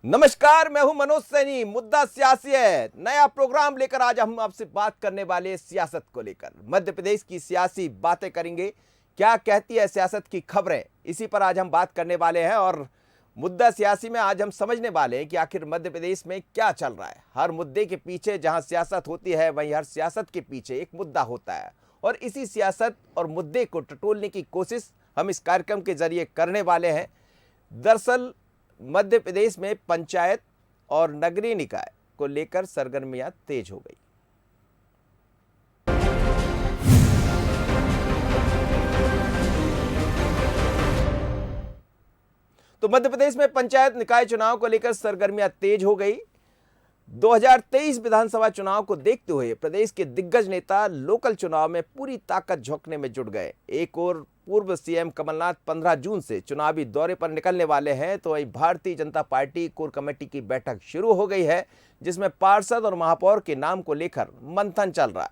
नमस्कार, मैं हूं मनोज सैनी। मुद्दा सियासी है। नया प्रोग्राम लेकर आज हम आपसे बात करने वाले सियासत को लेकर मध्य प्रदेश की सियासी बातें करेंगे। क्या कहती है सियासत की खबरें, इसी पर आज हम बात करने वाले हैं। और मुद्दा सियासी में आज हम समझने वाले हैं कि आखिर मध्य प्रदेश में क्या चल रहा है। हर मुद्दे के पीछे जहां सियासत होती है वहीं हर सियासत के पीछे एक मुद्दा होता है, और इसी सियासत और मुद्दे को टटोलने की कोशिश हम इस कार्यक्रम के जरिए करने वाले हैं। दरअसल मध्य प्रदेश में पंचायत और नगरीय निकाय को लेकर सरगर्मियां तेज हो गई। तो मध्य प्रदेश में पंचायत निकाय चुनाव को लेकर सरगर्मियां तेज हो गई। 2023 विधानसभा चुनाव को देखते हुए प्रदेश के दिग्गज नेता लोकल चुनाव में पूरी ताकत झोंकने में जुट गए। एक और पूर्व सीएम कमलनाथ 15 जून से चुनावी दौरे पर निकलने वाले हैं, तो वहीं Bharatiya Janata party core committee की बैठक शुरू हो गई है, जिसमें पार्षद और महापौर के नाम को लेकर मंथन चल रहा है।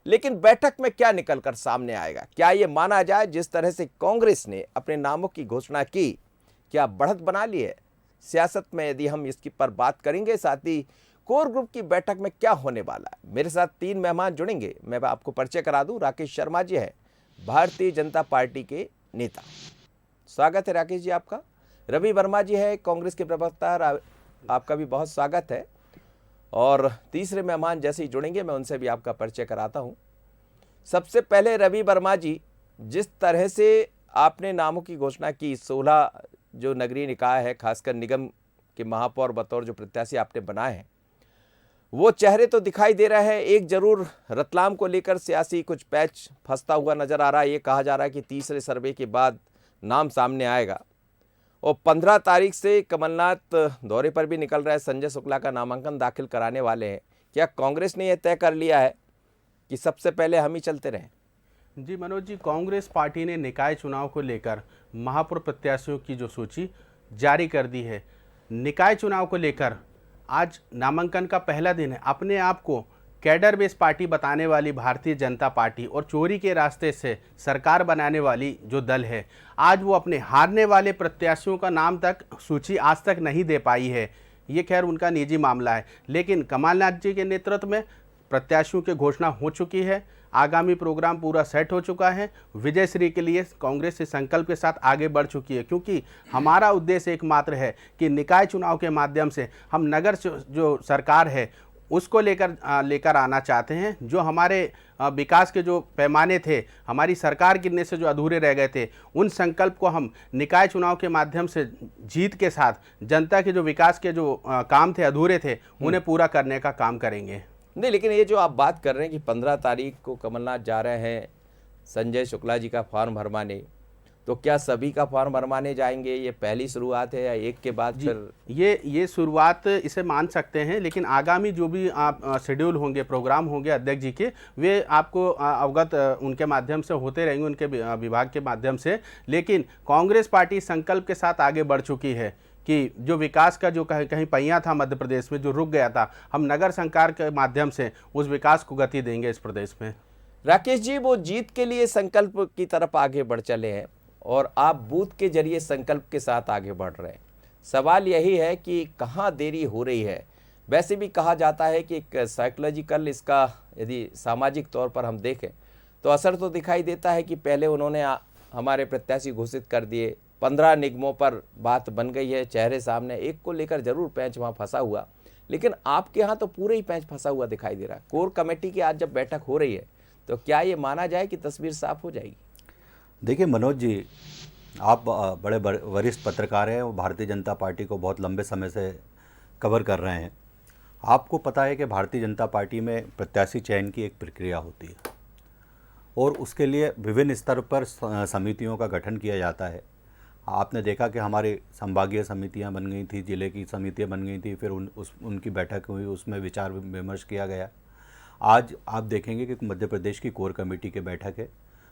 लेकिन बैठक में क्या निकलकर सामने आएगा? क्या ये माना जाए जिस तरह से कांग्रेस ने अपने नामों की घोषणा की, क्या बढ़त बना ली है सियासत में? यदि हम इसकी पर बात करेंगे, साथ ही कोर ग्रुप की बैठक में क्या होने वाला है। मेरे साथ 3 मेहमान जुड़ेंगे। मैं आपको परिचय करा दूं, राकेश शर्मा जी हैं, भारतीय जनता पार्टी के नेता। स्वागत है राकेश जी आपका। रवि वर्मा जी है, कांग्रेस के प्रवक्ता, आपका भी बहुत स्वागत है। और तीसरे मेहमान जैसे ही जुड़ेंगे मैं उनसे भी आपका परिचय कराता हूं। सबसे पहले रवि वर्मा जी, जिस तरह से आपने नामों की घोषणा की, 16 जो नगरीय निकाय है, खासकर निगम के महापौर बतौर जो प्रत्याशी आपने बनाए हैं, वो चेहरे तो दिखाई दे रहे हैं। एक जरूर रतलाम को लेकर सियासी कुछ पैच फंसता हुआ नजर आ रहा है। ये कहा जा रहा है कि तीसरे सर्वे के बाद नाम सामने आएगा। और 15 तारीख से कमलनाथ दौरे पर भी निकल रहा है, संजय शुक्ला का नामांकन दाखिल कराने वाले हैं। क्या कांग्रेस ने यह तय कर लिया है कि सबसे पहले हम ही चलते रहें? जी मनोज जी, कांग्रेस पार्टी ने निकाय चुनाव को लेकर महापौर प्रत्याशियों की जो सूची जारी कर दी है। निकाय चुनाव को लेकर आज नामांकन का पहला दिन है। अपने आप को कैडर बेस पार्टी बताने वाली भारतीय जनता पार्टी और चोरी के रास्ते से सरकार बनाने वाली जो दल है, आज वो अपने हारने वाले प्रत्याशियों का नाम तक सूची आज तक नहीं दे पाई है। ये खैर उनका निजी मामला है, लेकिन कमलनाथ जी के नेतृत्व में प्रत्याशियों की घोषणा हो चुकी है। आगामी प्रोग्राम पूरा सेट हो चुका है। विजय श्री के लिए कांग्रेस इस संकल्प के साथ आगे बढ़ चुकी है, क्योंकि हमारा उद्देश्य एकमात्र है कि निकाय चुनाव के माध्यम से हम नगर जो सरकार है उसको लेकर आना चाहते हैं। जो हमारे विकास के जो पैमाने थे, हमारी सरकार गिरने से जो अधूरे रह गए थे, उन संकल्प को हम निकाय चुनाव के माध्यम से जीत के साथ जनता के जो विकास के जो काम थे, अधूरे थे, उन्हें पूरा करने का काम करेंगे। नहीं, लेकिन ये जो आप बात कर रहे हैं कि 15 तारीख को कमलनाथ जा रहे हैं संजय शुक्ला जी का फॉर्म भरवाने, तो क्या सभी का फॉर्म भरवाने जाएंगे? ये पहली शुरुआत है या एक के बाद फिर? ये शुरुआत इसे मान सकते हैं, लेकिन आगामी जो भी आप शेड्यूल होंगे, प्रोग्राम होंगे अध्यक्ष जी के, वे आपको अवगत उनके माध्यम से होते रहेंगे, उनके विभाग के माध्यम से। लेकिन कांग्रेस पार्टी संकल्प के साथ आगे बढ़ चुकी है कि जो विकास का जो कहीं पहिया था मध्य प्रदेश में, जो रुक गया था, हम नगर सरकार के माध्यम से उस विकास को गति देंगे इस प्रदेश में। राकेश जी, वो जीत के लिए संकल्प की तरफ आगे बढ़ चले हैं और आप बूथ के जरिए संकल्प के साथ आगे बढ़ रहे हैं। सवाल यही है कि कहाँ देरी हो रही है? वैसे भी कहा जाता है कि एक साइकोलॉजिकल, इसका यदि सामाजिक तौर पर हम देखें तो असर तो दिखाई देता है कि पहले उन्होंने हमारे प्रत्याशी घोषित कर दिए, 15 निगमों पर बात बन गई है, चेहरे सामने। एक को लेकर जरूर पैंच वहाँ फंसा हुआ, लेकिन आपके यहाँ तो पूरे ही पैंच फंसा हुआ दिखाई दे रहा है। कोर कमेटी की आज जब बैठक हो रही है, तो क्या ये माना जाए कि तस्वीर साफ हो जाएगी? देखिए मनोज जी, आप बड़े वरिष्ठ पत्रकार हैं और भारतीय जनता पार्टी को बहुत लंबे समय से कवर कर रहे हैं। आपको पता है कि भारतीय जनता पार्टी में प्रत्याशी चयन की एक प्रक्रिया होती है और उसके लिए विभिन्न स्तर पर समितियों का गठन किया जाता है। आपने देखा कि हमारी संभागीय समितियां बन गई थी, जिले की समितियां बन गई थी, फिर उनकी बैठक हुई, उसमें विचार विमर्श किया गया। आज आप देखेंगे कि मध्य प्रदेश की कोर कमेटी की बैठक है,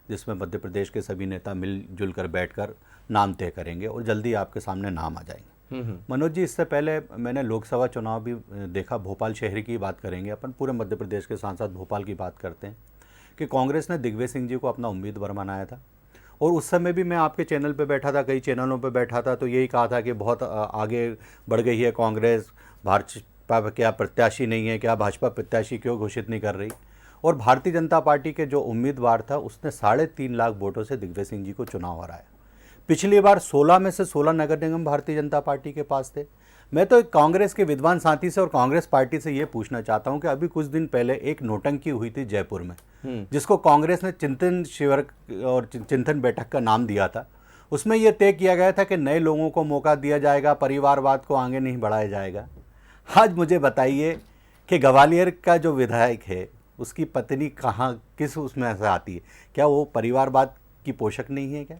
जिसमें मध्य प्रदेश के सभी नेता मिलजुल कर बैठकर नाम तय करेंगे और जल्दी आपके सामने नाम आ जाएंगे। मनोज जी, इससे पहले मैंने लोकसभा चुनाव भी देखा। भोपाल शहर की बात करेंगे अपन, पूरे मध्य प्रदेश के सांसद भोपाल की बात करते हैं कि कांग्रेस ने दिग्विजय सिंह जी को अपना उम्मीदवार बनाया था और उस समय भी मैं आपके चैनल पे बैठा था, कई चैनलों पे बैठा था, तो यही कहा था कि बहुत आगे बढ़ गई है कांग्रेस, भाजपा क्या प्रत्याशी नहीं है, क्या भाजपा प्रत्याशी क्यों घोषित नहीं कर रही। और भारतीय जनता पार्टी के जो उम्मीदवार था उसने 3.5 लाख वोटों से दिग्विजय सिंह जी को चुनाव हराया। पिछली बार 16 में से 16 नगर निगम भारतीय जनता पार्टी के पास थे। मैं तो एक कांग्रेस के विद्वान साथी से और कांग्रेस पार्टी से ये पूछना चाहता हूं कि अभी कुछ दिन पहले एक नोटंकी हुई थी जयपुर में, जिसको कांग्रेस ने चिंतन शिविर और चिंतन बैठक का नाम दिया था। उसमें यह तय किया गया था कि नए लोगों को मौका दिया जाएगा, परिवारवाद को आगे नहीं बढ़ाया जाएगा। आज मुझे बताइए कि ग्वालियर का जो विधायक है उसकी पत्नी कहाँ, किस उसमें से आती है? क्या वो परिवारवाद की पोषक नहीं है क्या?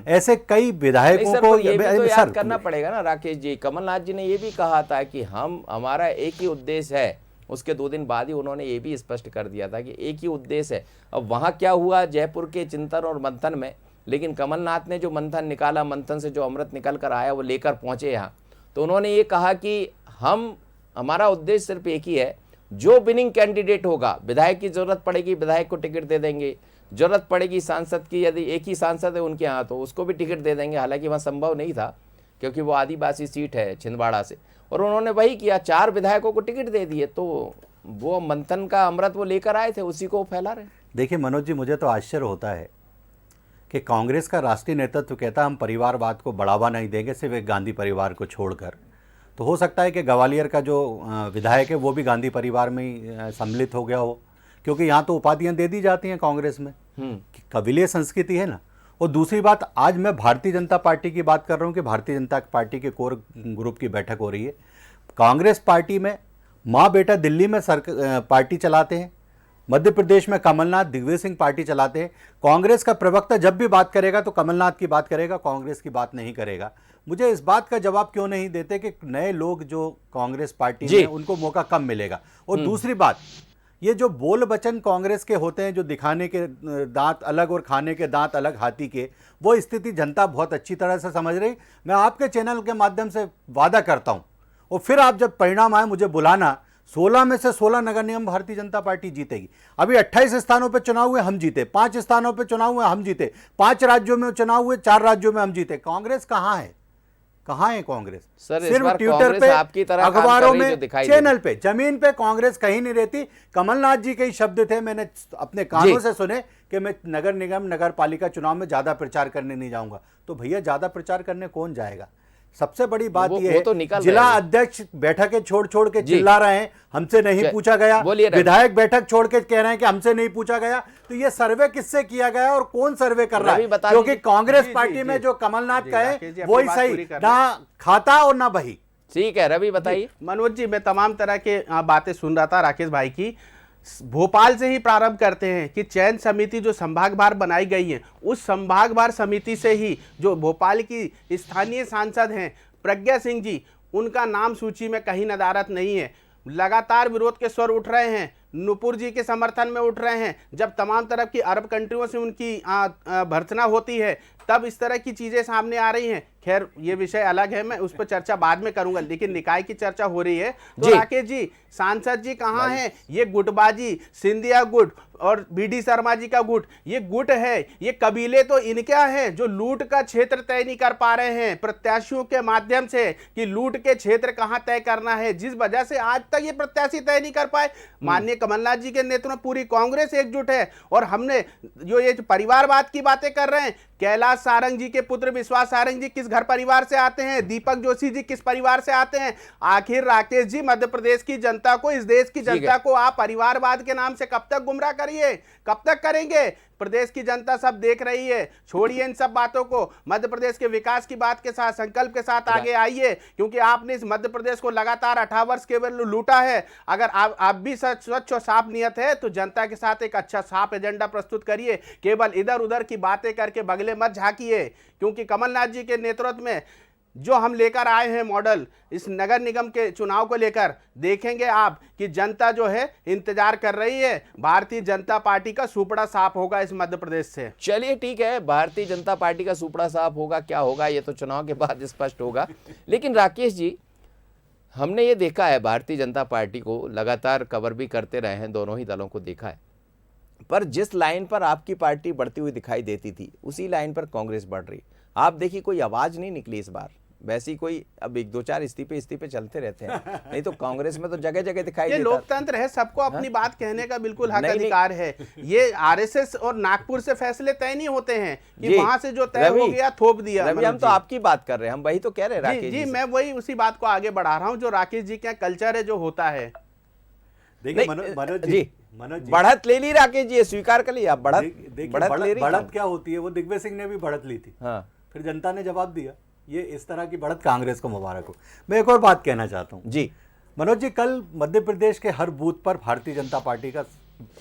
ऐसे कई विधायकों को ये भी तो याद करना पड़ेगा ना राकेश जी। कमलनाथ जी ने ये भी कहा था कि हमारा एक ही उद्देश्य है। उसके 2 दिन बाद ही उन्होंने ये भी स्पष्ट कर दिया था कि एक ही उद्देश्य है। अब वहाँ क्या हुआ जयपुर के चिंतन और मंथन में, लेकिन कमलनाथ ने जो मंथन निकाला, मंथन से जो अमृत निकल कर आया वो लेकर पहुंचे यहाँ। तो उन्होंने ये कहा कि हमारा उद्देश्य सिर्फ एक ही है, जो विनिंग कैंडिडेट होगा, विधायक की जरूरत पड़ेगी विधायक को टिकट दे देंगे, जरूरत पड़ेगी सांसद की, यदि एक ही सांसद है उनके यहाँ तो उसको भी टिकट दे देंगे। हालांकि वहाँ संभव नहीं था क्योंकि वो आदिवासी सीट है छिंदवाड़ा से, और उन्होंने वही किया, 4 विधायकों को टिकट दे दिए। तो वो मंथन का अमृत वो लेकर आए थे, उसी को फैला रहे। देखिए मनोज जी, मुझे तो आश्चर्य होता है कि कांग्रेस का राष्ट्रीय नेतृत्व कहता है हम परिवारवाद को बढ़ावा नहीं देंगे सिर्फ एक गांधी परिवार को छोड़कर। तो हो सकता है कि ग्वालियर का जो विधायक है वो भी गांधी परिवार में ही सम्मिलित हो गया हो, क्योंकि यहाँ तो उपाधियाँ दे दी जाती हैं कांग्रेस में, कबीले संस्कृति है ना। और दूसरी बात, आज मैं भारतीय जनता पार्टी की बात कर रहा हूँ कि भारतीय जनता पार्टी के कोर ग्रुप की बैठक हो रही है। कांग्रेस पार्टी में माँ बेटा दिल्ली में पार्टी चलाते हैं, मध्य प्रदेश में कमलनाथ दिग्विजय सिंह पार्टी चलाते हैं। कांग्रेस का प्रवक्ता जब भी बात करेगा तो कमलनाथ की बात करेगा, कांग्रेस की बात नहीं करेगा। मुझे इस बात का जवाब क्यों नहीं देते कि नए लोग जो कांग्रेस पार्टी में उनको मौका कम मिलेगा। और दूसरी बात, ये जो बोल वचन कांग्रेस के होते हैं, जो दिखाने के दांत अलग और खाने के दांत अलग हाथी के, वो स्थिति जनता बहुत अच्छी तरह से समझ रही। मैं आपके चैनल के माध्यम से वादा करता हूं, और फिर आप जब परिणाम आए मुझे बुलाना। 16 में से 16 नगर निगम भारतीय जनता पार्टी जीतेगी। अभी 28 स्थानों पर चुनाव हुए, हम जीते। 5 स्थानों पर चुनाव हुए, हम जीते। 5 राज्यों में चुनाव हुए, 4 राज्यों में हम जीते। कांग्रेस कहाँ है? कहाँ है कांग्रेस? सिर्फ ट्विटर पे, अखबारों में, चैनल पे, जमीन पे कांग्रेस कहीं नहीं रहती। कमलनाथ जी के ही शब्द थे, मैंने अपने कानों से सुने कि मैं नगर निगम नगर पालिका चुनाव में ज्यादा प्रचार करने नहीं जाऊंगा। तो भैया ज्यादा प्रचार करने कौन जाएगा? सबसे बड़ी बात यह है, तो जिला अध्यक्ष बैठक छोड़ के चिल्ला रहे हैं हमसे नहीं पूछा गया, विधायक बैठक छोड़ के कह रहे हैं कि हमसे नहीं पूछा गया। तो ये सर्वे किससे किया गया और कौन सर्वे कर रहा है? क्योंकि कांग्रेस पार्टी में जो कमलनाथ कहे वही सही, ना खाता और ना बही। ठीक है, रवि बताइए। मनोज जी, मैं तमाम तरह के बातें सुन रहा था राकेश भाई की। भोपाल से ही प्रारंभ करते हैं कि चयन समिति जो संभाग भार बनाई गई है, उस संभाग भार समिति से ही जो भोपाल की स्थानीय सांसद हैं प्रज्ञा सिंह जी, उनका नाम सूची में कहीं नदारत नहीं है। लगातार विरोध के स्वर उठ रहे हैं, नुपुर जी के समर्थन में उठ रहे हैं। जब तमाम तरफ की अरब कंट्रियों से उनकी भर्त्सना होती है तब इस तरह की चीजें सामने आ रही हैं। खैर ये विषय अलग है, मैं उस पर चर्चा बाद में करूंगा, लेकिन निकाय की चर्चा हो रही है। तो राकेश जी, सांसद जी कहाँ हैं? ये गुटबाजी, सिंधिया गुट और बीडी शर्मा जी का गुट, ये गुट है, ये कबीले तो इनके हैं जो लूट का क्षेत्र तय नहीं कर पा रहे हैं प्रत्याशियों के माध्यम से कि लूट के क्षेत्र कहां तय करना है, जिस वजह से आज तक ये प्रत्याशी तय नहीं कर पाए। माननीय कमलनाथ जी के नेतृत्व में पूरी कांग्रेस एकजुट है। और हमने जो ये परिवारवाद की बातें कर रहे हैं, कैलाश सारंग जी के पुत्र विश्वास सारंग जी किस घर परिवार से आते हैं, दीपक जोशी जी किस परिवार से आते हैं। आखिर राकेश जी, मध्य प्रदेश की जनता को, इस देश की जनता को आप परिवारवाद के नाम से कब तक गुमराह करिए, कब तक करेंगे? प्रदेश की जनता सब देख रही है। छोड़िए इन सब बातों को, मध्य प्रदेश के विकास की बात के साथ, संकल्प के साथ आगे आइए, क्योंकि आपने इस मध्य प्रदेश को लगातार 18 वर्ष केवल लूटा है। अगर आप भी स्वच्छ और साफ नियत है तो जनता के साथ एक अच्छा साफ एजेंडा प्रस्तुत करिए। केवल इधर उधर की बातें करके बगले मत झांकिए, क्योंकि कमलनाथ जी के नेतृत्व में जो हम लेकर आए हैं मॉडल इस नगर निगम के चुनाव को लेकर, देखेंगे आप कि जनता जो है इंतजार कर रही है। भारतीय जनता पार्टी का सुपड़ा साफ होगा इस मध्य प्रदेश से। चलिए ठीक है, भारतीय जनता पार्टी का सुपड़ा साफ होगा, क्या होगा ये तो चुनाव के बाद स्पष्ट होगा। लेकिन राकेश जी, हमने ये देखा है, भारतीय जनता पार्टी को लगातार कवर भी करते रहे हैं, दोनों ही दलों को देखा है। पर जिस लाइन पर आपकी पार्टी बढ़ती हुई दिखाई देती थी उसी लाइन पर कांग्रेस बढ़ रही। आप देखिए कोई आवाज नहीं निकली इस बार, वैसी कोई अब एक दो चार इस्तीफे चलते रहते हैं, नहीं तो कांग्रेस में तो जगह जगह दिखाई ये देता। लोकतंत्र है, सबको अपनी बात कहने का बिल्कुल हक अधिकार है। ये आरएसएस और नागपुर से फैसले तय नहीं होते हैं कि वहां से जो तय हो गया थोप दिया। रवि, हम तो आपकी बात कर रहे हैं, हम वही तो कह रहे हैं राकेश जी, मैं वही उसी बात को आगे बढ़ा रहा हूँ जो राकेश जी का कल्चर है जो होता है। देखिए मनोज जी, बढ़त ले ली राकेश जी, स्वीकार कर लिया। बढ़त ले रही, बढ़त क्या होती है? वो दिग्विजय सिंह ने भी बढ़त ली थी, हाँ, फिर जनता ने जवाब दिया। ये इस तरह की बढ़त कांग्रेस को मुबारक हो। मैं एक और बात कहना चाहता हूँ जी मनोज जी, कल मध्य प्रदेश के हर बूथ पर भारतीय जनता पार्टी का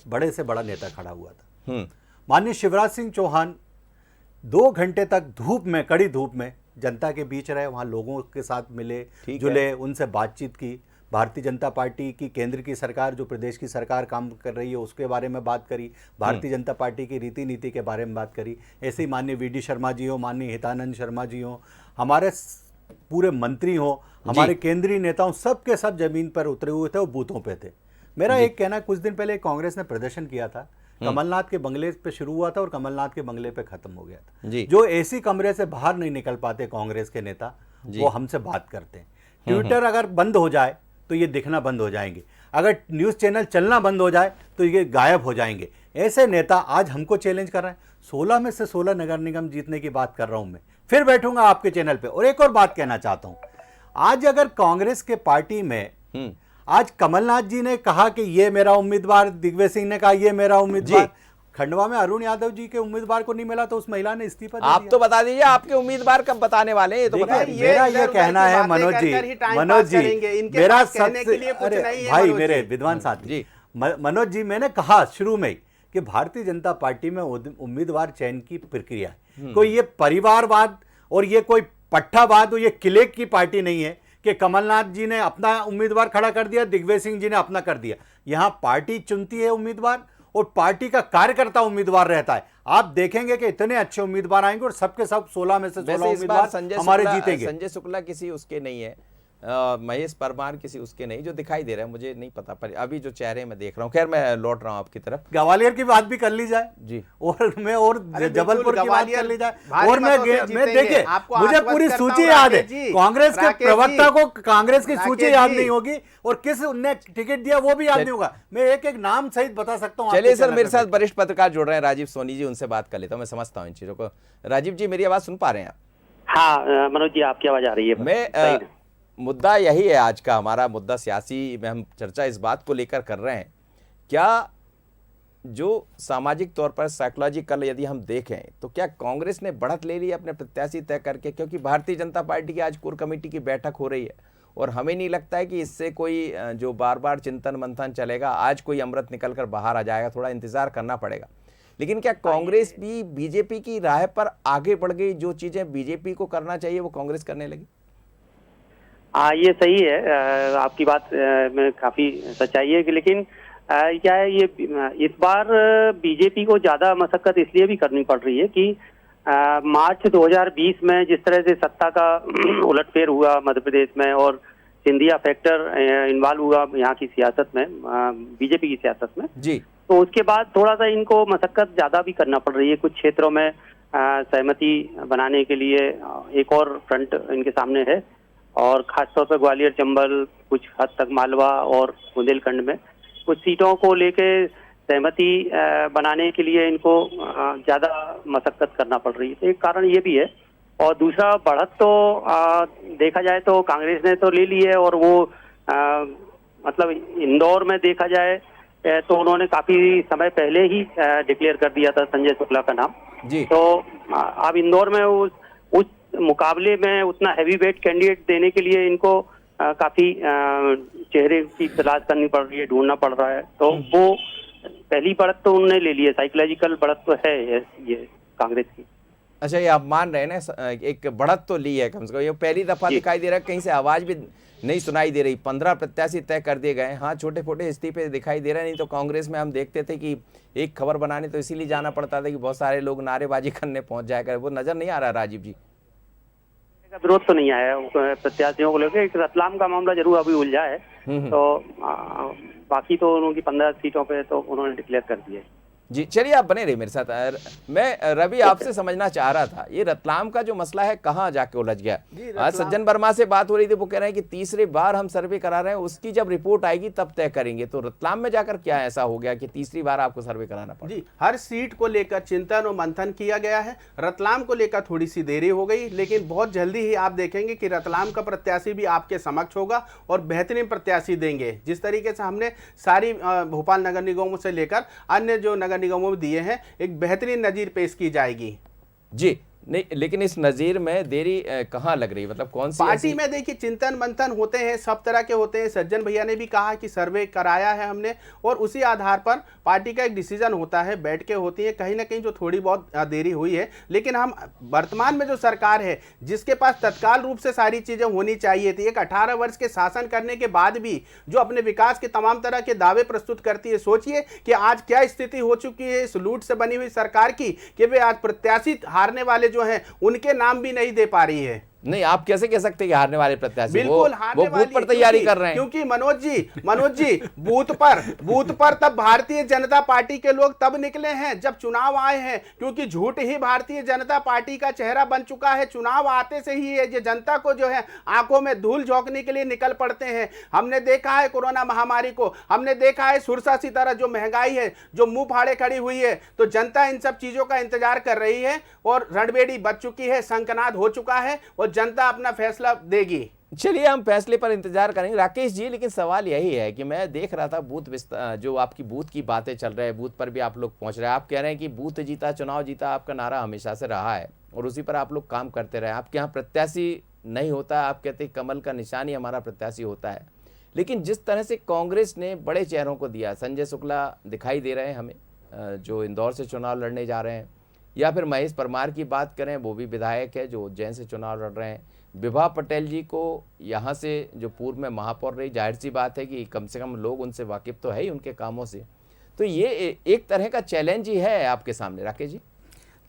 बड़े से बड़ा नेता खड़ा हुआ था। माननीय शिवराज सिंह चौहान 2 घंटे तक धूप में, कड़ी धूप में जनता के बीच रहे, वहाँ लोगों के साथ मिले जुले, उनसे बातचीत की। भारतीय जनता पार्टी की केंद्र की सरकार, जो प्रदेश की सरकार काम कर रही है, उसके बारे में बात करी। भारतीय जनता पार्टी की रीति नीति के बारे में बात करी। ऐसे ही माननीय वीडी शर्मा जी हो, माननीय हितानंद शर्मा जी हो, हमारे पूरे मंत्री हो, हमारे केंद्रीय नेताओं, सब के सब जमीन पर उतरे हुए थे, वो बूथों पे थे। मेरा एक कहना, कुछ दिन पहले कांग्रेस ने प्रदर्शन किया था, कमलनाथ के बंगले पे शुरू हुआ था और कमलनाथ के बंगले पे खत्म हो गया था। जो एसी कमरे से बाहर नहीं निकल पाते कांग्रेस के नेता, वो हमसे बात करते हैं। ट्विटर अगर बंद हो जाए तो ये दिखना बंद हो जाएंगे, अगर न्यूज़ चैनल चलना बंद हो जाए तो ये गायब हो जाएंगे। ऐसे नेता आज हमको चैलेंज कर रहे हैं। 16 में से 16 नगर निगम जीतने की बात कर रहा हूं मैं, फिर बैठूंगा आपके चैनल पे। और एक और बात कहना चाहता हूं, आज अगर कांग्रेस के पार्टी में आज कमलनाथ जी ने कहा कि ये मेरा उम्मीदवार, दिग्विजय सिंह ने कहा ये मेरा उम्मीदवार, खंडवा में अरुण यादव जी के उम्मीदवार को नहीं मिला तो उस महिला ने इस्तीफा दे दिया। आप तो बता दीजिए आपके उम्मीदवार कब बताने वाले हैं, ये तो बता दीजिए। मेरा ये कहना है मनोज जी, मेरा सबसे, अरे भाई मेरे विद्वान साथी मनोज जी, मैंने कहा शुरू में कि भारतीय जनता पार्टी में उम्मीदवार चयन की प्रक्रिया है। कोई ये परिवारवाद और ये कोई पट्टावाद और ये किले की पार्टी नहीं है कि कमलनाथ जी ने अपना उम्मीदवार खड़ा कर दिया, दिग्विजय सिंह जी ने अपना कर दिया। यहाँ पार्टी चुनती है उम्मीदवार और पार्टी का कार्यकर्ता उम्मीदवार रहता है। आप देखेंगे कि इतने अच्छे उम्मीदवार आएंगे और सबके सब 16 में से 16 उम्मीदवार हमारे जीतेंगे। संजय शुक्ला किसी उसके नहीं है, महेश परमार किसी उसके नहीं, जो दिखाई दे रहा है मुझे नहीं पता, पर अभी जो चेहरे में देख रहा हूँ। खैर मैं लौट रहा हूँ आपकी तरफ। ग्वालियर की बात भी कर ली जाए जी, और मैं और जबलपुर की बात कर ली जाए, और मैं देखिए मुझे पूरी सूची याद है। कांग्रेस के प्रवक्ता को कांग्रेस की सूची याद नहीं होगी और किस ने टिकट दिया वो भी याद नहीं होगा। मैं एक एक नाम सहित बता सकता हूँ। चलिए सर, मेरे साथ वरिष्ठ पत्रकार जुड़ रहे हैं, राजीव सोनी जी, उनसे बात कर लेता हूँ, मैं समझता हूँ इन चीजों को। राजीव जी, मेरी आवाज सुन पा रहे हैं आप? हाँ मनोज जी, आपकी आवाज आ रही है। मैं मुद्दा यही है आज का हमारा मुद्दा, सियासी में हम चर्चा इस बात को लेकर कर रहे हैं, क्या जो सामाजिक तौर पर साइकोलॉजिकल यदि हम देखें तो क्या कांग्रेस ने बढ़त ले ली अपने प्रत्याशी तय करके? क्योंकि भारतीय जनता पार्टी की आज कोर कमेटी की बैठक हो रही है और हमें नहीं लगता है कि इससे कोई जो बार बार चिंतन मंथन चलेगा, आज कोई अमृत निकल कर बाहर आ जाएगा, थोड़ा इंतजार करना पड़ेगा। लेकिन क्या कांग्रेस भी बीजेपी की राह पर आगे बढ़ गई? जो चीजें बीजेपी को करना चाहिए वो कांग्रेस करने लगी? ये सही है, आपकी बात में काफी सच्चाई है कि, लेकिन क्या है, ये इस बार बीजेपी को ज्यादा मशक्कत इसलिए भी करनी पड़ रही है कि मार्च 2020 में जिस तरह से सत्ता का उलटफेर हुआ मध्य प्रदेश में और सिंधिया फैक्टर इन्वॉल्व हुआ यहाँ की सियासत में, बीजेपी की सियासत में जी, तो उसके बाद थोड़ा सा इनको मशक्कत ज्यादा भी करना पड़ रही है। कुछ क्षेत्रों में सहमति बनाने के लिए एक और फ्रंट इनके सामने है, और खासतौर पर ग्वालियर, चंबल, कुछ हद तक मालवा और बुंदेलखंड में कुछ सीटों को लेके सहमति बनाने के लिए इनको ज्यादा मशक्कत करना पड़ रही है। तो एक कारण ये भी है, और दूसरा बढ़त तो देखा जाए तो कांग्रेस ने तो ले ली है, और वो मतलब इंदौर में देखा जाए तो उन्होंने काफी समय पहले ही डिक्लेयर कर दिया था संजय शुक्ला का नाम जी। तो अब इंदौर में उस मुकाबले में उतना हैवी वेट कैंडिडेट देने के लिए इनको काफी चेहरे की तलाश करनी पड़ रही है, ढूंढना पड़ रहा है। तो वो पहली बढ़त तो उन्होंने ले ली है, साइकोलॉजिकल बढ़त तो है ये कांग्रेस की। अच्छा, ये आप मान रहे हैं ना, एक बढ़त तो ली है कम से कम, ये पहली दफा दिखाई दे रहा है, कहीं से आवाज भी नहीं सुनाई दे रही। 15 प्रत्याशी तय कर दिए गए, हाँ छोटे छोटे इस्तीफे दिखाई दे रहे, नहीं तो कांग्रेस में हम देखते थे कि एक खबर बनाने तो इसीलिए जाना पड़ता था कि बहुत सारे लोग नारेबाजी करने पहुंच जाया करे, वो नजर नहीं आ रहा राजीव जी? विरोध तो नहीं आया प्रत्याशियों को लेकर, एक रतलाम का मामला जरूर अभी उलझा है, तो बाकी तो उनकी 15 सीटों पे तो उन्होंने डिक्लेयर कर दिया। जी चलिए, आप बने रहिए मेरे साथ। मैं रवि आपसे समझना चाह रहा था, ये रतलाम का जो मसला है कहाँ जाके उलझ गया? आज सज्जन वर्मा से बात हो रही थी, वो कह रहे हैं कि तीसरी बार हम सर्वे करा रहे हैं, उसकी जब रिपोर्ट आएगी तब तय करेंगे। तो रतलाम में जाकर क्या ऐसा हो गया कि तीसरी बार आपको सर्वे कराना पड़ा? जी, हर सीट को लेकर चिंतन और मंथन किया गया है। रतलाम को लेकर थोड़ी सी देरी हो गई, लेकिन बहुत जल्दी ही आप देखेंगे कि रतलाम का प्रत्याशी भी आपके समक्ष होगा और बेहतरीन प्रत्याशी देंगे। जिस तरीके से हमने सारी भोपाल नगर निगमों से लेकर अन्य जो नगर निगमों में दिए हैं, एक बेहतरीन नजीर पेश की जाएगी। जी नहीं, लेकिन इस नज़ीर में देरी कहाँ लग रही, मतलब कौन सी पार्टी में देखिए चिंतन मंथन होते हैं, सब तरह के होते हैं। सज्जन भैया ने भी कहा कि सर्वे कराया है हमने, और उसी आधार पर पार्टी का एक डिसीजन होता है, बैठ के होती है। कहीं ना कहीं जो थोड़ी बहुत देरी हुई है, लेकिन हम वर्तमान में जो सरकार है जिसके पास तत्काल रूप से सारी चीजें होनी चाहिए थी, एक 18 वर्ष के शासन करने के बाद भी जो अपने विकास के तमाम तरह के दावे प्रस्तुत करती है, सोचिए कि आज क्या स्थिति हो चुकी है इस लूट से बनी हुई सरकार की, कि वे आज प्रत्याशी हारने वाले जो हैं उनके नाम भी नहीं दे पा रही है। नहीं, आप कैसे कह सकते हैं कि हारने वाले प्रत्याशी? बिल्कुल वो बूथ पर तैयारी कर रहे हैं। क्योंकि मनोज जी बूथ पर तब भारतीय जनता पार्टी के लोग तब निकले हैं जब चुनाव आए हैं, क्योंकि झूठ ही भारतीय जनता पार्टी का चेहरा बन चुका है। चुनाव आते से ही ये जनता को जो है आंखों में धूल झोंकने के लिए निकल पड़ते हैं। हमने देखा है कोरोना महामारी को, हमने देखा है सुरसा सी तरह जो महंगाई है जो मुंह फाड़े खड़ी हुई है, तो जनता इन सब चीजों का इंतजार कर रही है और रणबेड़ी बच चुकी है, शंखनाद हो चुका है और जनता अपना फैसला देगी। चलिए, हम फैसले पर इंतजार करेंगे राकेश जी। लेकिन सवाल यही है कि मैं देख रहा था बूथ जो आपकी बूथ की बातें चल रहे हैं, बूथ पर भी आप लोग पहुंच रहे हैं। आप कह रहे हैं कि बूथ जीता चुनाव जीता आपका नारा हमेशा से रहा है और उसी पर आप लोग काम करते रहे। आपके यहाँ प्रत्याशी नहीं होता, आप कहते कमल का निशान ही हमारा प्रत्याशी होता है। लेकिन जिस तरह से कांग्रेस ने बड़े चेहरों को दिया, संजय शुक्ला दिखाई दे रहे हैं हमें जो इंदौर से चुनाव लड़ने जा रहे हैं, या फिर महेश परमार की बात करें, वो भी विधायक है जो उज्जैन से चुनाव लड़ रहे हैं। विभा पटेल जी को यहाँ से जो पूर्व में महापौर रही, जाहिर सी बात है कि कम से कम लोग उनसे वाकिफ तो है ही उनके कामों से। तो ये एक तरह का चैलेंज ही है आपके सामने राकेश जी।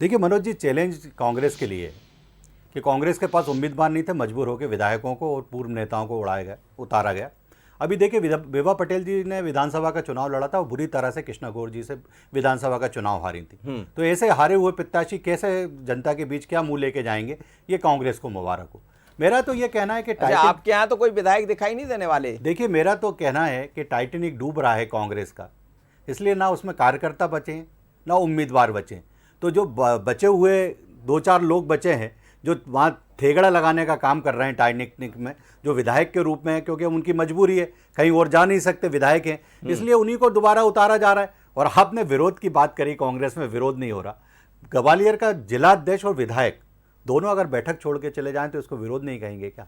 देखिए मनोज जी, चैलेंज कांग्रेस के लिए कि कांग्रेस के पास उम्मीदवार नहीं थे, मजबूर होकर विधायकों को और पूर्व नेताओं को उतारा गया। अभी देखिए विभा पटेल जी ने विधानसभा का चुनाव लड़ा था, वो बुरी तरह से कृष्णा गौर जी से विधानसभा का चुनाव हारी थी। तो ऐसे हारे हुए प्रत्याशी कैसे जनता के बीच क्या मुंह लेके जाएंगे, ये कांग्रेस को मुबारक हो। मेरा तो ये कहना है कि आपके यहाँ तो कोई विधायक दिखाई नहीं देने वाले। देखिए, मेरा तो कहना है कि टाइटैनिक डूब रहा है कांग्रेस का, इसलिए ना उसमें कार्यकर्ता बचे ना उम्मीदवार बचे। तो जो बचे हुए 2-4 लोग बचे हैं जो वहाँ ठेगड़ा लगाने का काम कर रहे हैं टाइटैनिक में, जो विधायक के रूप में है, क्योंकि उनकी मजबूरी है, कहीं और जा नहीं सकते, विधायक हैं, इसलिए उन्हीं को दोबारा उतारा जा रहा है। और आपने विरोध की बात करी, कांग्रेस में विरोध नहीं हो रहा। ग्वालियर का जिलाध्यक्ष और विधायक दोनों अगर बैठक छोड़ के चले जाएं तो इसको विरोध नहीं कहेंगे क्या?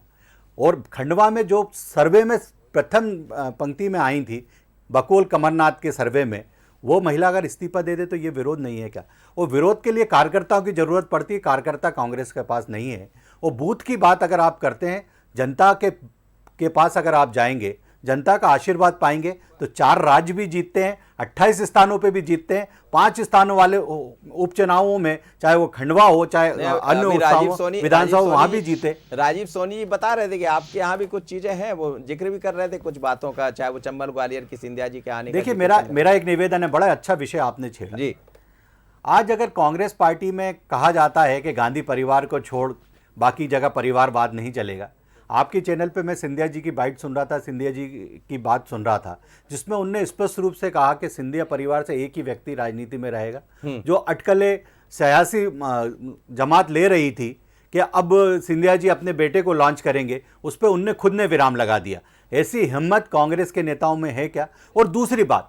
और खंडवा में जो सर्वे में प्रथम पंक्ति में आई थी बकोल कमरनाथ के सर्वे में, वो महिला अगर इस्तीफा दे दे तो ये विरोध नहीं है क्या? और विरोध के लिए कार्यकर्ताओं की जरूरत पड़ती है, कार्यकर्ता कांग्रेस के पास नहीं है। और बूथ की बात अगर आप करते हैं, जनता के पास अगर आप जाएंगे, जनता का आशीर्वाद पाएंगे तो 4 राज्य भी जीतते हैं, 28 स्थानों पे भी जीतते हैं। 5 स्थानों वाले उपचुनावों में, चाहे वो खंडवा हो चाहे अन्य विधानसभा, वहां भी जीते। राजीव सोनी बता रहे थे कि आपके यहाँ भी कुछ चीजें हैं, वो जिक्र भी कर रहे थे कुछ बातों का, चाहे वो चंबल ग्वालियर की सिंधिया जी के आने। देखिए, मेरा एक निवेदन है, बड़ा अच्छा विषय आपने छेड़ा जी। आज अगर कांग्रेस पार्टी में कहा जाता है कि गांधी परिवार को छोड़ बाकी जगह परिवारवाद नहीं चलेगा, आपके चैनल पे मैं सिंधिया जी की बाइट सुन रहा था, सिंधिया जी की बात सुन रहा था, जिसमें उनने स्पष्ट रूप से कहा कि सिंधिया परिवार से एक ही व्यक्ति राजनीति में रहेगा। जो अटकलें सियासी जमात ले रही थी कि अब सिंधिया जी अपने बेटे को लॉन्च करेंगे, उस पर उनने खुद ने विराम लगा दिया। ऐसी हिम्मत कांग्रेस के नेताओं में है क्या? और दूसरी बात,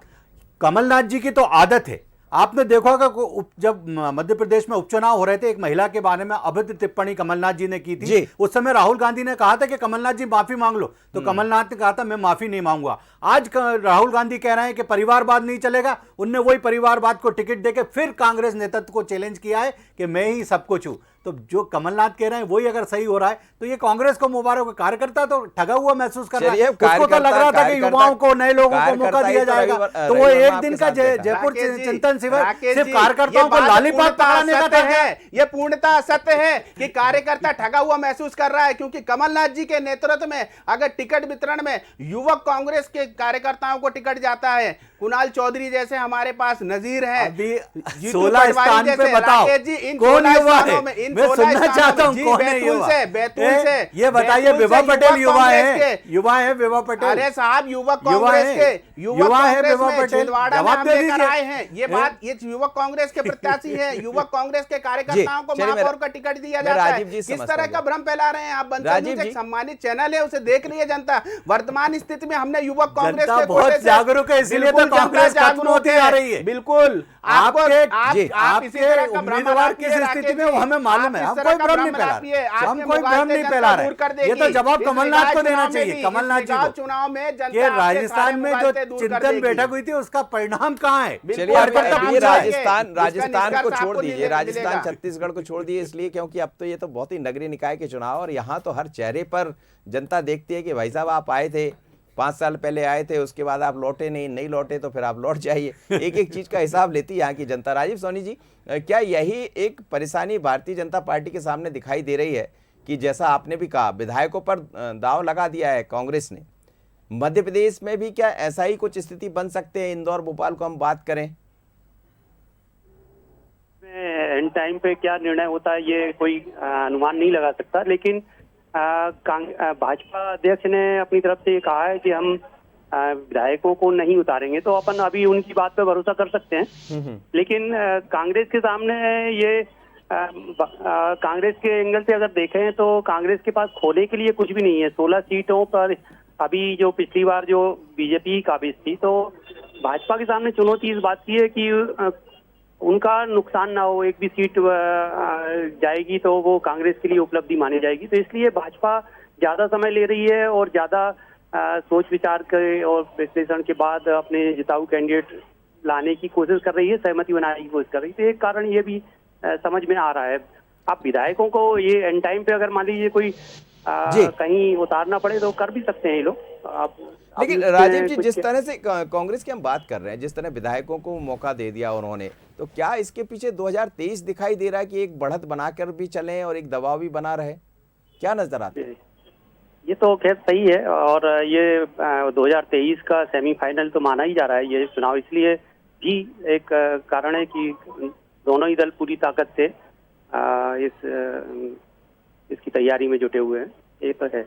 कमलनाथ जी की तो आदत है, आपने देखा होगा जब मध्य प्रदेश में उपचुनाव हो रहे थे, एक महिला के बारे में अभद्र टिप्पणी कमलनाथ जी ने की थी। उस समय राहुल गांधी ने कहा था कि कमलनाथ जी माफी मांग लो, तो कमलनाथ ने कहा था मैं माफी नहीं मांगूंगा। आज राहुल गांधी कह रहे हैं कि परिवारवाद नहीं चलेगा। उनने वही परिवारवाद को टिकट देकर फिर कांग्रेस नेतृत्व को चैलेंज किया है कि मैं ही सब कुछ हूं। तो जो कमलनाथ कह रहे हैं वही अगर सही हो रहा है तो ये कांग्रेस को मुबारक हो। कार्यकर्ता तो ठगा हुआ महसूस कर रहा है, उसको तो लग रहा था कि युवाओं को, नए लोगों को मौका दिया जाएगा। तो वो एक दिन का जयपुर चिंतन शिविर सिर्फ कार्यकर्ताओं को लॉलीपॉप पकड़ाने का है। ये पूर्णतः सत्य है कि कार्यकर्ता ठगा हुआ महसूस कर रहा है, क्योंकि कमलनाथ जी के नेतृत्व में अगर टिकट वितरण में युवक कांग्रेस के कार्यकर्ताओं को टिकट जाता है, कुणाल चौधरी जैसे हमारे पास नजीर है, अभी जीतू 16 पटवारी स्थान पे जैसे, बताओ राकेश जी, इन कौन 16 युवा स्थानों है? में, इन मैं 16 सुनना स्थानों चाहता में, हूँ जी, कौन है बैतूल युवा? से, बैतूल से, ये बताइए, बैतूल विभा से पटेल युवा कांग्रेस है, के। युवा है विभा पटेल। अरे साहब, युवक युवा कांग्रेस है, के, युवा है कांग्रेस विभा में पटेल। छिंदवाड़ा में जवाब हम दे लेकर दीजिए। आए हैं। ये बात, ये युवक कांग्रेस के प्रत्याशी है, युवक कांग्रेस के कार्यकर्ताओं को चलिए, महापौर का टिकट दिया मैं जाता है। राजीव जी किस समझता तरह हूँ। का भ्रम फैला रहे हैं आप? बंसल राजीव न्यूज़ जी। एक सम्मानित चैनल है, उसे देख रही है जनता। वर्तमान स्थिति में हमने युवक कांग्रेस जनता के बहुत कोटे से- जागरूक है, इसीलिए तो बिल्कुल कांग्रेस जनता खत्म होती जागरूक जा है। रही है। बिल्कुल आप जी, इसी तरह का भ्रम उम्मीदवार फैलाती किस है, स्थिति राकेश में वो जी। हमें मालूम आप है, इस हम तरह कोई का भ्रम नहीं फैलाती है। फैला रहे, हम आपके कोई मोबाइल भ्रम से नहीं जनता फैला दूर कर रहे। ये देगी। तो जवाब इस कमलनाथ को निकाय देना चुनाव में चाहिए, भी, कमलनाथ इस जी निकाय को, चुनाव में जनता कि आपके सारे राजस्थान में मोबाइल जो से दूर कर चिंतन देगी। बैठक हुई थी उसका परिणाम कहाँ है? चलिए बिल्कुल, अब परिणाम ये चाहिए। राजस्थान उसका राजस्थान को निष्कर्ष छोड़ आपको दीजिए, मिलेगा। राजस्थान छत्तीसगढ़ को छोड़ दीजिए, इसलिए क्योंकि अब तो ये तो बहुत ही नगरीय निकाय के चुनाव, और यहाँ तो हर चेहरे पर जनता देखती है कि भाई साहब आप आए थे 5 साल पहले आए थे, उसके बाद आप लौटे नहीं लौटे तो फिर आप लौट जाइए। एक एक चीज का हिसाब लेती है यहाँ की जनता। राजीव सोनी जी, क्या यही एक परेशानी भारतीय जनता पार्टी के सामने दिखाई दे रही है कि जैसा आपने भी कहा विधायकों पर दांव लगा दिया है कांग्रेस ने, मध्य प्रदेश में भी क्या ऐसा ही कुछ स्थिति बन सकते हैं? इंदौर भोपाल को हम बात करें, एंड टाइम पे क्या निर्णय होता है ये कोई अनुमान नहीं लगा सकता, लेकिन भाजपा अध्यक्ष ने अपनी तरफ से ये कहा है कि हम विधायकों को नहीं उतारेंगे, तो अपन अभी उनकी बात पे भरोसा कर सकते हैं। लेकिन कांग्रेस के सामने ये कांग्रेस के एंगल से अगर देखें तो कांग्रेस के पास खोने के लिए कुछ भी नहीं है। 16 सीटों पर अभी जो पिछली बार जो बीजेपी काबिज थी, तो भाजपा के सामने चुनौती इस बात की है कि उनका नुकसान ना हो, एक भी सीट जाएगी तो वो कांग्रेस के लिए उपलब्धि मानी जाएगी। तो इसलिए भाजपा ज्यादा समय ले रही है और ज्यादा सोच विचार के और विश्लेषण के बाद अपने जिताऊ कैंडिडेट लाने की कोशिश कर रही है, सहमति बनाने की कोशिश कर रही है। तो एक कारण ये भी समझ में आ रहा है। आप विधायकों को ये एंड टाइम पे अगर मान लीजिए कोई कहीं उतारना पड़े तो कर भी सकते हैं ये लोग। लेकिन राजीव जी, जिस तरह से कांग्रेस की हम बात कर रहे हैं, जिस तरह विधायकों को मौका दे दिया उन्होंने, तो क्या इसके पीछे 2023 दिखाई दे रहा है कि एक बढ़त बनाकर भी चलें और एक दबाव भी बना रहे? क्या नजर आता है? ये तो खैर सही है, और ये 2023 का सेमीफाइनल तो माना ही जा रहा है ये चुनाव, इसलिए भी एक कारण है कि दोनों ही दल पूरी ताकत से इसकी तैयारी में जुटे हुए हैं। ये तो है।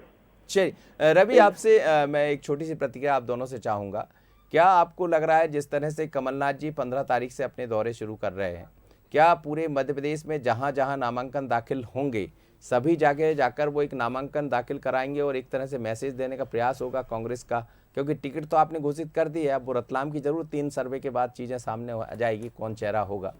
चलिए रवि, आपसे मैं एक छोटी सी प्रतिक्रिया आप दोनों से चाहूंगा। क्या आपको लग रहा है जिस तरह से कमलनाथ जी 15 तारीख से अपने दौरे शुरू कर रहे हैं, क्या पूरे मध्य प्रदेश में जहां जहां नामांकन दाखिल होंगे सभी जगह जाकर वो एक नामांकन दाखिल कराएंगे और एक तरह से मैसेज देने का प्रयास होगा कांग्रेस का? क्योंकि टिकट तो आपने घोषित कर दी है, अब वो रतलाम की जरूर 3 सर्वे के बाद चीजें सामने आ जाएगी, कौन चेहरा होगा।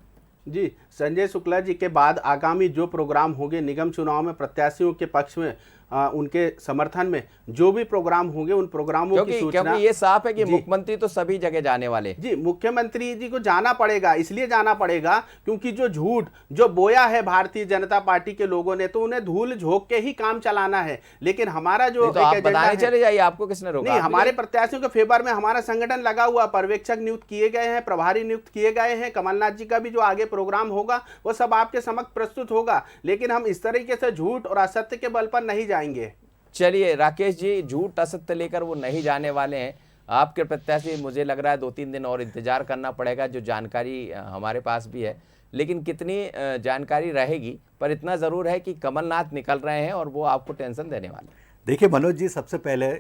जी, संजय शुक्ला जी के बाद आगामी जो प्रोग्राम होंगे निगम चुनाव में प्रत्याशियों के पक्ष में, उनके समर्थन में जो भी प्रोग्राम होंगे उन प्रोग्रामों की सूचना, क्योंकि ये साफ है कि मुख्यमंत्री तो सभी जगह जाने वाले। जी, मुख्यमंत्री जी को जाना पड़ेगा, इसलिए जाना पड़ेगा क्योंकि जो झूठ जो बोया है भारतीय जनता पार्टी के लोगों ने, तो उन्हें धूल झोंक के ही काम चलाना है। लेकिन हमारा जो तो आप बताने चले जाइए, आपको किसने रोका? नहीं, हमारे प्रत्याशियों के फेवर में हमारा संगठन लगा हुआ, पर्यवेक्षक नियुक्त किए गए हैं, प्रभारी नियुक्त किए गए हैं। कमलनाथ जी का भी जो आगे प्रोग्राम होगा वो सब आपके समक्ष प्रस्तुत होगा, लेकिन हम इस तरीके से झूठ और असत्य के बल पर नहीं जाएंगे। चलिए राकेश जी, झूठ असत्य लेकर वो नहीं जाने वाले हैं। आपके प्रत्याशी मुझे लग रहा है 2-3 दिन और इंतजार करना पड़ेगा, जो जानकारी हमारे पास भी है, लेकिन कितनी जानकारी रहेगी, पर इतना ज़रूर है कि कमलनाथ निकल रहे हैं और वो आपको टेंशन देने वाले। देखिए मनोज जी, सबसे पहले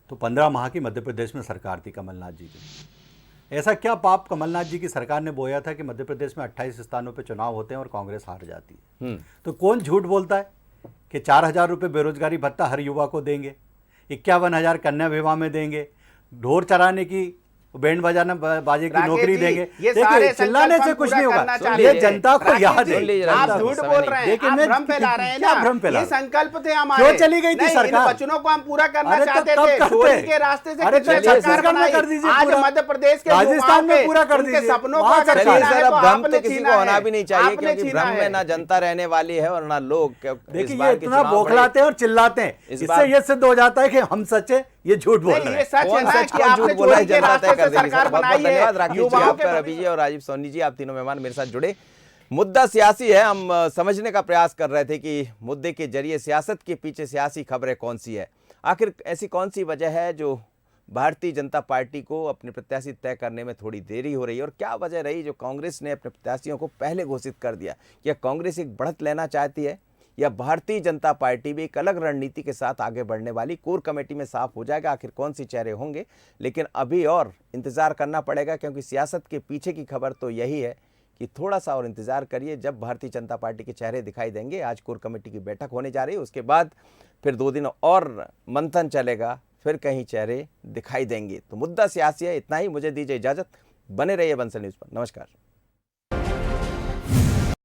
तो 15 माह की मध्य प्रदेश में सरकार थी कमलनाथ जी की। ऐसा क्या पाप कमलनाथ जी की सरकार ने बोया था कि मध्य प्रदेश में 28 स्थानों पर चुनाव होते हैं और कांग्रेस हार जाती है? तो कौन झूठ बोलता है कि 4,000 रुपये बेरोजगारी भत्ता हर युवा को देंगे, 51,000 कन्या विवाह में देंगे, ढोर चराने की, बैंड बजाना बाजे की नौकरी देंगे। देखिए, चिल्लाने से कुछ नहीं होगा, ये जनता को याद है। आप झूठ बोल रहे हैं, आप भ्रम फैला रहे हैं ना। ये संकल्प थे हमारे, क्यों चली गई थी सरकार? वचनों को हम पूरा करना चाहते थे, चोरी के रास्ते से सरकार बनाई। आज मध्य प्रदेश के राजस्थान में पूरा कर दीजिए, सपनों को भ्रम तो किसी को होना भी नहीं चाहिए, क्योंकि भ्रम में ना जनता रहने वाली है और ना लोग। देखिए, ये इतना बौखलाते हैं और चिल्लाते हैं, इससे ये सिद्ध हो जाता है कि हम सच्चे, ये झूठ बोल रहे हैं। सच है ना कि आपने चोरी के रास्ते से सरकार बनाई है। धन्यवाद राकेश जी, आपका, रवि जी और राजीव सोनी जी, आप तीनों मेहमान मेरे साथ जुड़े। मुद्दा सियासी है, हम समझने का प्रयास कर रहे थे कि मुद्दे के जरिए सियासत के पीछे सियासी खबरें कौन सी है, आखिर ऐसी कौन सी वजह है जो भारतीय जनता पार्टी को अपने प्रत्याशी तय करने में थोड़ी देरी हो रही है, और क्या वजह रही जो कांग्रेस ने अपने प्रत्याशियों को पहले घोषित कर दिया? या कांग्रेस एक बढ़त लेना चाहती है, या भारतीय जनता पार्टी भी एक अलग रणनीति के साथ आगे बढ़ने वाली? कोर कमेटी में साफ हो जाएगा आखिर कौन सी चेहरे होंगे, लेकिन अभी और इंतजार करना पड़ेगा, क्योंकि सियासत के पीछे की खबर तो यही है कि थोड़ा सा और इंतजार करिए, जब भारतीय जनता पार्टी के चेहरे दिखाई देंगे। आज कोर कमेटी की बैठक होने जा रही है, उसके बाद फिर 2 दिन और मंथन चलेगा, फिर कहीं चेहरे दिखाई देंगे। तो मुद्दा सियासी है। इतना ही, मुझे दीजिए इजाजत, बने रहिए बंसल न्यूज़ पर। नमस्कार।